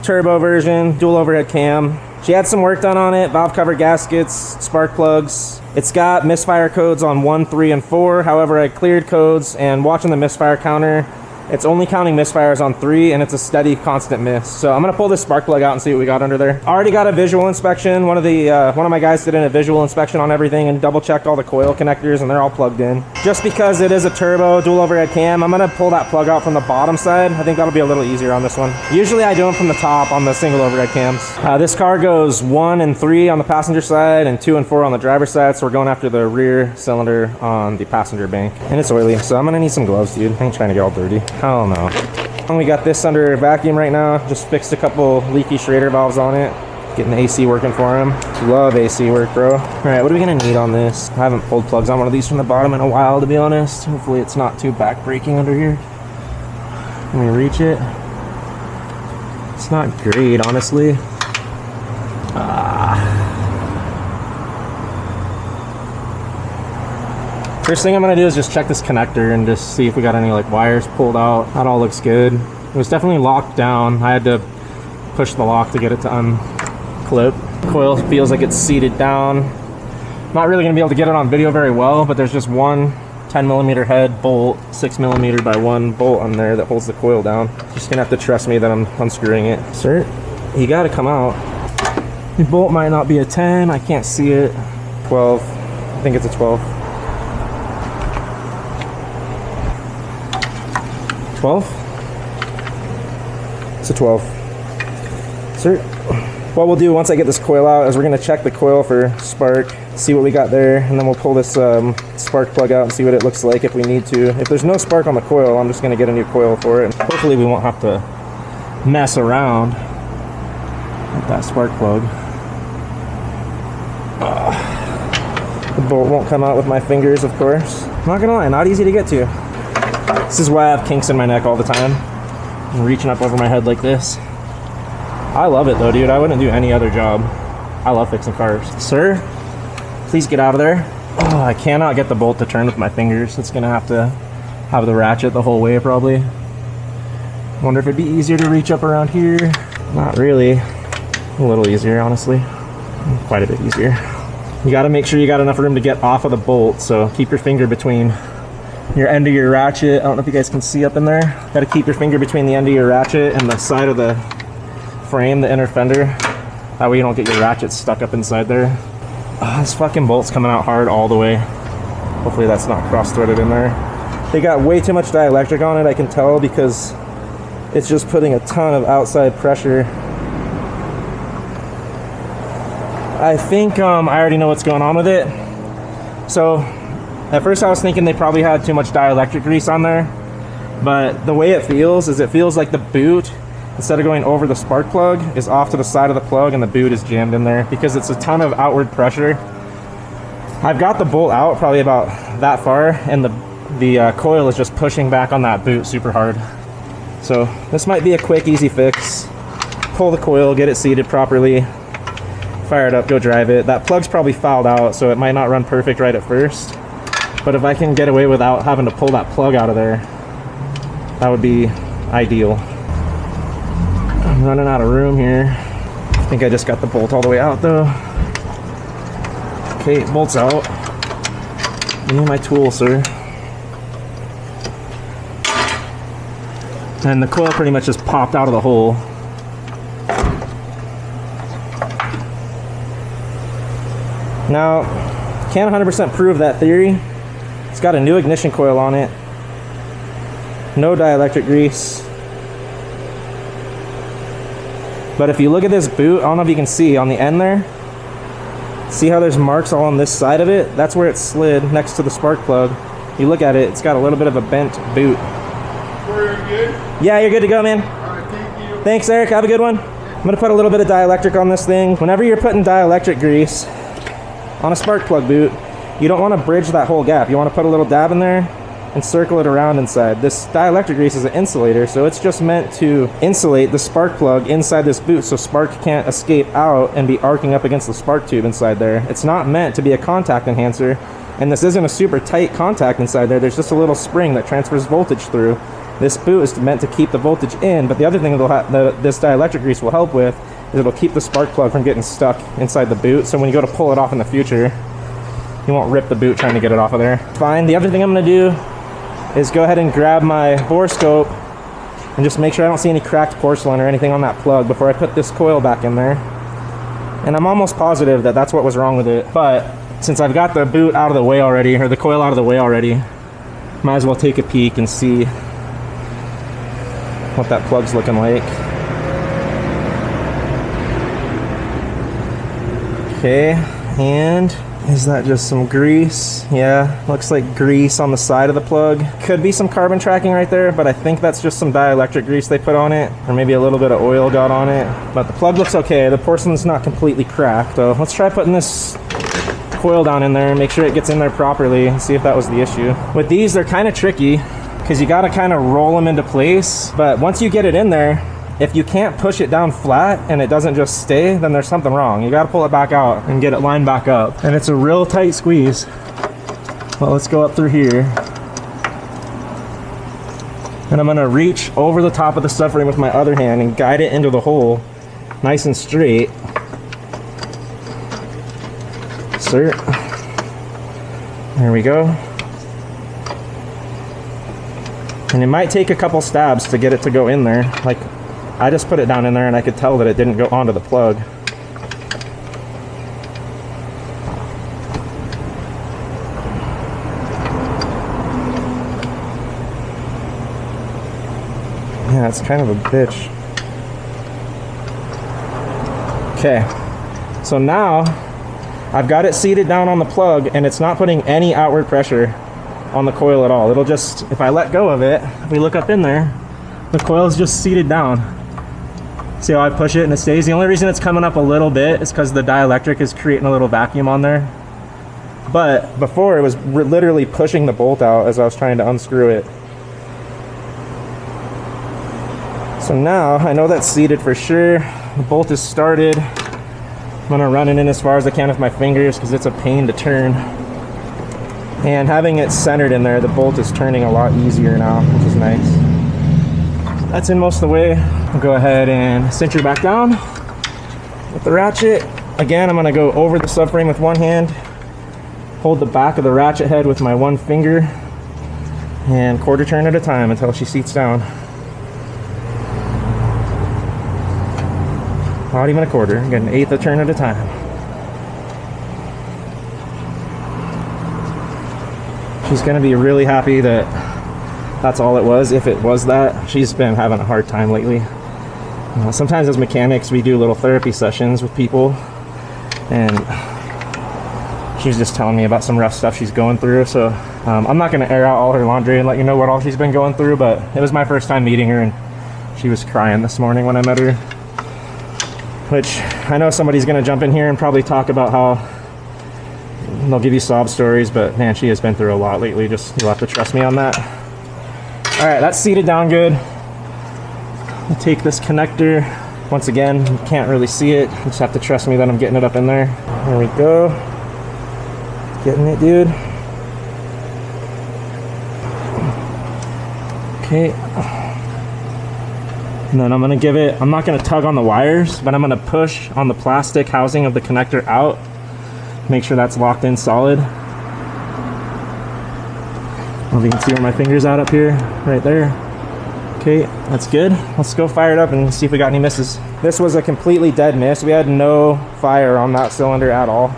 Turbo version, dual overhead cam. She had some work done on it, valve cover gaskets, spark plugs. It's got misfire codes on 1, 3, and 4. However, I cleared codes, and watching the misfire counter, it's only counting misfires on 3, and it's a steady, constant miss. So I'm gonna pull this spark plug out and see what we got under there. Already got a visual inspection. One of my guys did a visual inspection on everything and double checked all the coil connectors, and they're all plugged in. Just because it is a turbo dual overhead cam, I'm gonna pull that plug out from the bottom side. I think that'll be a little easier on this one. Usually I do them from the top on the single overhead cams. This car goes 1 and 3 on the passenger side and 2 and 4 on the driver's side, so we're going after the rear cylinder on the passenger bank. And it's oily, so I'm gonna need some gloves, dude. I ain't trying to get all dirty. Hell no. And we got this under vacuum right now. Just fixed a couple leaky Schrader valves on it. Getting the AC working for him. Love AC work, bro. All right, what are we gonna need on this? I haven't pulled plugs on one of these from the bottom in a while, to be honest. Hopefully it's not too back-breaking under here. Let me reach it. It's not great, honestly. First thing I'm gonna do is just check this connector and just see if we got any like wires pulled out. That all looks good. It was definitely locked down. I had to push the lock to get it to unclip. Coil feels like it's seated down. Not really gonna be able to get it on video very well, but there's just one 10mm head bolt, 6mm by 1 bolt on there that holds the coil down. Just gonna have to trust me that I'm unscrewing it. Sir, you gotta come out. The bolt might not be a 10, I can't see it. 12, I think it's a 12. 12? It's a 12. Sir, what we'll do once I get this coil out is we're going to check the coil for spark, see what we got there, and then we'll pull this spark plug out and see what it looks like if we need to. If there's no spark on the coil, I'm just going to get a new coil for it. And hopefully we won't have to mess around with that spark plug. The bolt won't come out with my fingers, of course. I'm not going to lie, not easy to get to. This is why I have kinks in my neck all the time. I'm reaching up over my head like this. I love it though, dude. I wouldn't do any other job. I love fixing cars. Sir, please get out of there. Oh, I cannot get the bolt to turn with my fingers. It's gonna have to have the ratchet the whole way probably. Wonder if it'd be easier to reach up around here. Not really. A little easier, honestly. Quite a bit easier. You gotta make sure you got enough room to get off of the bolt, so keep your finger between your end of your ratchet. I don't know if you guys can see up in there. Got to keep your finger between the end of your ratchet and the side of the frame, the inner fender. That way you don't get your ratchet stuck up inside there. This fucking bolt's coming out hard all the way. Hopefully that's not cross-threaded in there. They got way too much dielectric on it, I can tell, because it's just putting a ton of outside pressure. I think I already know what's going on with it. So at first I was thinking they probably had too much dielectric grease on there, but the way it feels is it feels like the boot, instead of going over the spark plug, is off to the side of the plug and the boot is jammed in there because it's a ton of outward pressure. I've got the bolt out probably about that far, and the coil is just pushing back on that boot super hard. So this might be a quick, easy fix. Pull the coil, get it seated properly, fire it up, go drive it. That plug's probably fouled out, so it might not run perfect right at first. But if I can get away without having to pull that plug out of there, that would be ideal. I'm running out of room here. I think I just got the bolt all the way out though. Okay, bolt's out. Give me my tool, sir. And the coil pretty much just popped out of the hole. Now, can't 100% prove that theory. It's got a new ignition coil on it. No dielectric grease. But if you look at this boot, I don't know if you can see on the end there. See how there's marks all on this side of it? That's where it slid next to the spark plug. You look at it, it's got a little bit of a bent boot. You're good? Yeah, you're good to go, man. All right, thank you. Thanks, Eric. Have a good one. I'm gonna put a little bit of dielectric on this thing. Whenever you're putting dielectric grease on a spark plug boot, you don't want to bridge that whole gap. You want to put a little dab in there and circle it around inside. This dielectric grease is an insulator, so it's just meant to insulate the spark plug inside this boot so spark can't escape out and be arcing up against the spark tube inside there. It's not meant to be a contact enhancer, and this isn't a super tight contact inside there. There's just a little spring that transfers voltage through. This boot is meant to keep the voltage in, but the other thing this dielectric grease will help with is it'll keep the spark plug from getting stuck inside the boot, so when you go to pull it off in the future, you won't rip the boot trying to get it off of there. Fine. The other thing I'm going to do is go ahead and grab my bore scope and just make sure I don't see any cracked porcelain or anything on that plug before I put this coil back in there. And I'm almost positive that that's what was wrong with it, but since I've got the boot out of the way already, or the coil out of the way already, might as well take a peek and see what that plug's looking like. Okay, and is that just some grease? Yeah, looks like grease on the side of the plug. Could be some carbon tracking right there, but I think that's just some dielectric grease they put on it, or maybe a little bit of oil got on it. But the plug looks okay. The porcelain's not completely cracked, so let's try putting this coil down in there and make sure it gets in there properly and see if that was the issue. With these, they're kind of tricky because you got to kind of roll them into place, but once you get it in there, if you can't push it down flat and it doesn't just stay, then there's something wrong. You got to pull it back out and get it lined back up, and it's a real tight squeeze. Well, let's go up through here, and I'm going to reach over the top of the subframe with my other hand and guide it into the hole nice and straight. Insert. There we go. And it might take a couple stabs to get it to go in there. Like, I just put it down in there and I could tell that it didn't go onto the plug. Yeah, it's kind of a bitch. Okay, so now I've got it seated down on the plug and it's not putting any outward pressure on the coil at all. It'll just, if I let go of it, if we look up in there, the coil is just seated down. See how I push it and it stays? The only reason it's coming up a little bit is because the dielectric is creating a little vacuum on there. But before, it was literally pushing the bolt out as I was trying to unscrew it. So now I know that's seated for sure. The bolt is started. I'm gonna run it in as far as I can with my fingers because it's a pain to turn. And having it centered in there, the bolt is turning a lot easier now, which is nice. That's in most of the way. I'll go ahead and cinch her back down with the ratchet. Again, I'm gonna go over the subframe with one hand, hold the back of the ratchet head with my one finger, and quarter turn at a time until she seats down. Not even a quarter, get an eighth a turn at a time. She's gonna be really happy that that's all it was, if it was that. She's been having a hard time lately. Sometimes as mechanics, we do little therapy sessions with people, and she was just telling me about some rough stuff she's going through, so I'm not gonna air out all her laundry and let you know what all she's been going through, but it was my first time meeting her, and she was crying this morning when I met her. Which, I know somebody's gonna jump in here and probably talk about how they'll give you sob stories, but man, she has been through a lot lately. Just, you'll have to trust me on that. All right, that's seated down good. I'll take this connector. Once again, you can't really see it. You just have to trust me that I'm getting it up in there. There we go. Getting it, dude. Okay. And then I'm gonna give it, I'm not gonna tug on the wires, but I'm gonna push on the plastic housing of the connector out. Make sure that's locked in solid. I don't know if you can see where my finger's at up here, right there. Okay, that's good. Let's go fire it up and see if we got any misses. This was a completely dead miss. We had no fire on that cylinder at all.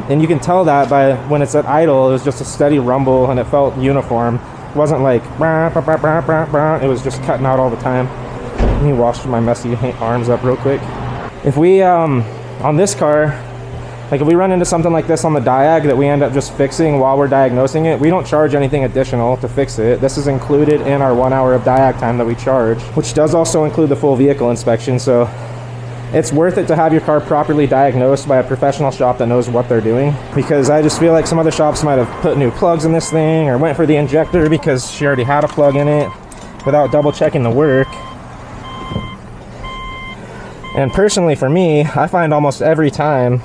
And you can tell that by when it's at idle, it was just a steady rumble and it felt uniform. It wasn't like, bah, bah, bah, bah, bah, bah. It was just cutting out all the time. Let me wash my messy arms up real quick. If we, on this car, like if we run into something like this on the diag that we end up just fixing while we're diagnosing it, we don't charge anything additional to fix it. This is included in our 1 hour of diag time that we charge, which does also include the full vehicle inspection. So it's worth it to have your car properly diagnosed by a professional shop that knows what they're doing, because I just feel like some other shops might have put new plugs in this thing or went for the injector because she already had a plug in it without double checking the work. And personally for me, I find almost every time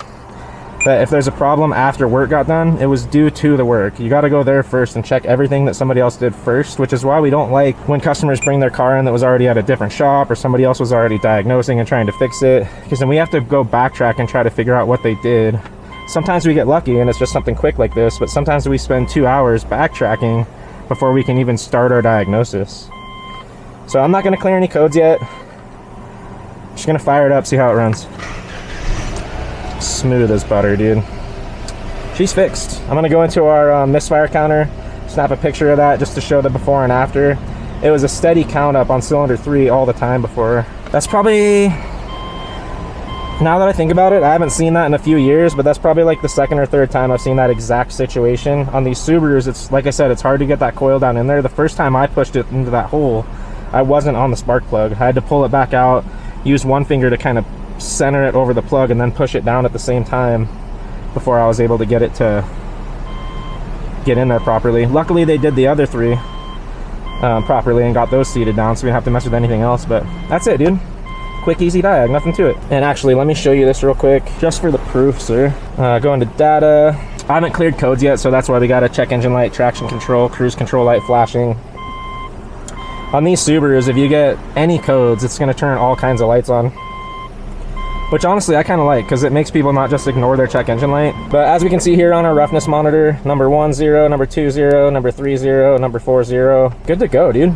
that if there's a problem after work got done, it was due to the work. You got to go there first and check everything that somebody else did first, which is why we don't like when customers bring their car in that was already at a different shop or somebody else was already diagnosing and trying to fix it, because then we have to go backtrack and try to figure out what they did. Sometimes we get lucky and it's just something quick like this, but sometimes we spend 2 hours backtracking before we can even start our diagnosis. So I'm not going to clear any codes yet. Just going to fire it up, see how it runs. Smooth as butter, dude. She's fixed. I'm gonna go into our misfire counter, snap a picture of that just to show the before and after. It was a steady count up on cylinder 3 all the time before. That's probably, now that I think about it, I haven't seen that in a few years, but that's probably like the second or third time I've seen that exact situation. On these Subarus, it's like I said, it's hard to get that coil down in there. The first time I pushed it into that hole, I wasn't on the spark plug. I had to pull it back out, use one finger to kind of center it over the plug and then push it down at the same time before I was able to get it to get in there properly. Luckily they did the other 3 properly and got those seated down, so we don't have to mess with anything else. But that's it, dude. Quick, easy diag, nothing to it. And actually, let me show you this real quick just for the proof, sir. Go into data. I haven't cleared codes yet, so that's why we got to check engine light, traction control, cruise control light flashing. On these Subarus, if you get any codes, it's going to turn all kinds of lights on, which honestly I kind of like, because it makes people not just ignore their check engine light. But as we can see here on our roughness monitor, number 10, number 20, number 30, number 40, good to go, dude.